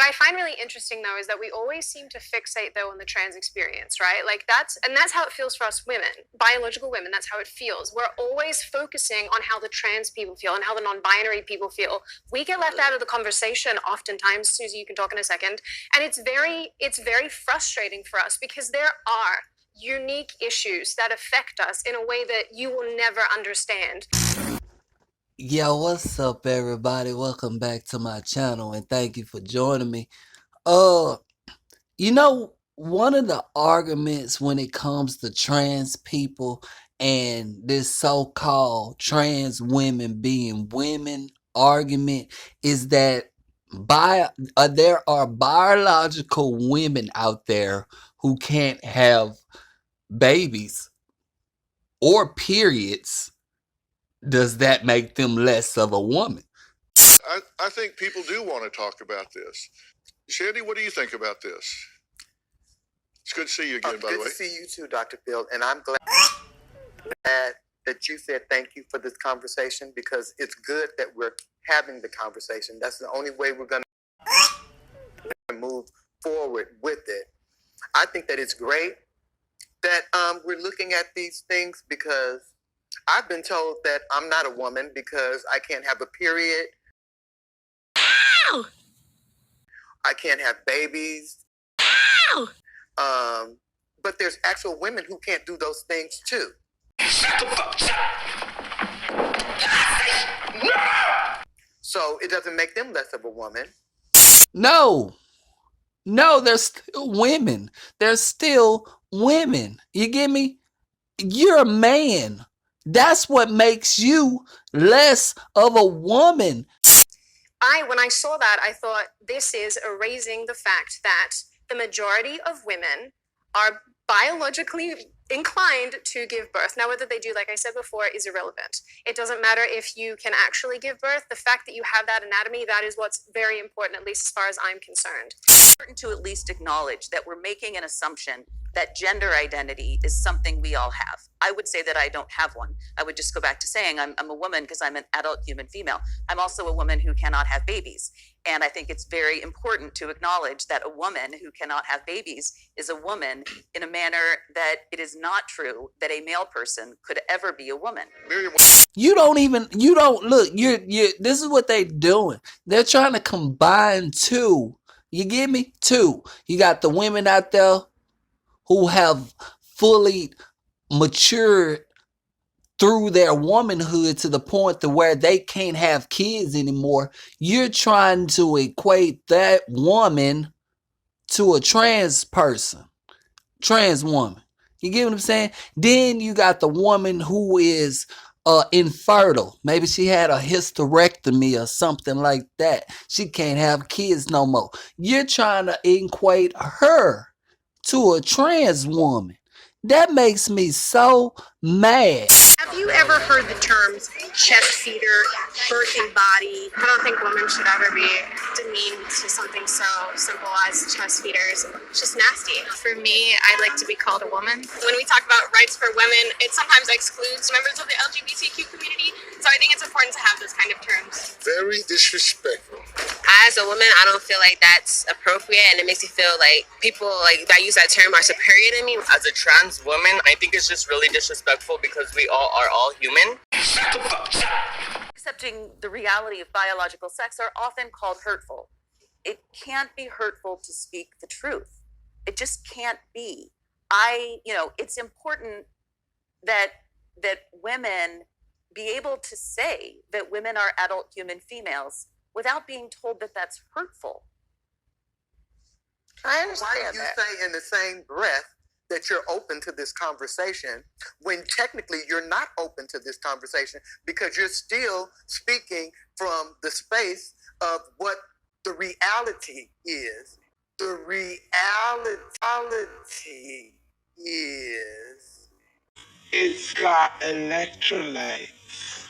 I find really interesting, though, is that we always seem to fixate, though, on the trans experience, right? Like that's how it feels for us women, biological women. That's how it feels. We're always focusing on how the trans people feel and how the non-binary people feel. We get left out of the conversation oftentimes. Susie, you can talk in a second. And it's very frustrating for us because there are unique issues that affect us in a way that you will never understand. Yo, what's up, everybody? Welcome back to my channel, and thank you for joining me. One of the arguments when it comes to trans people and this so-called trans women being women argument is that there are biological women out there who can't have babies or periods. Does that make them less of a woman? I think people do want to talk about this. Shandy, what do you think about this? It's good to see you again, by the way. Good to see you too, Dr. Field. And I'm glad that you said thank you for this conversation, because it's good that we're having the conversation. That's the only way we're going to move forward with it. I think that it's great that we're looking at these things, because I've been told that I'm not a woman because I can't have a period. I can't have babies. But there's actual women who can't do those things too. Shut the fuck up. So it doesn't make them less of a woman. No, they're still women. They're still women. You get me? You're a man. That's what makes you less of a woman. When I saw that, I thought this is erasing the fact that the majority of women are biologically inclined to give birth. Now, whether they do, like I said before, is irrelevant. It doesn't matter if you can actually give birth. The fact that you have that anatomy, that is what's very important, at least as far as I'm concerned. It's important to at least acknowledge that we're making an assumption that gender identity is something we all have. I would say that I don't have one. I would just go back to saying I'm a woman because I'm an adult human female. I'm also a woman who cannot have babies. And I think it's very important to acknowledge that a woman who cannot have babies is a woman in a manner that it is not true that a male person could ever be a woman. You don't look, this is what they're doing. They're trying to combine two. You get me? Two. You got the women out there who have fully matured through their womanhood to the point to where they can't have kids anymore. You're trying to equate that woman to a trans person, trans woman. You get what I'm saying? Then you got the woman who is infertile. Maybe she had a hysterectomy or something like that. She can't have kids no more. You're trying to equate her to a trans woman. That makes me so mad. Have you ever heard the terms chest feeder, birthing body? I don't think women should ever be demeaned to something so simple as chest feeders. It's just nasty. For me, I like to be called a woman. When we talk about rights for women, it sometimes excludes members of the LGBTQ community. So I think it's important to have those kind of terms. Very disrespectful. As a woman, I don't feel like that's appropriate, and it makes me feel like people like that use that term are superior to me. As a trans woman, I think it's just really disrespectful because we all are all human. Accepting the reality of biological sex are often called hurtful. It can't be hurtful to speak the truth. It just can't be. It's important that women be able to say that women are adult human females without being told that that's hurtful. I understand. Why do you say in the same breath that you're open to this conversation when technically you're not open to this conversation, because you're still speaking from the space of what the reality is? The reality is... It's got electrolytes.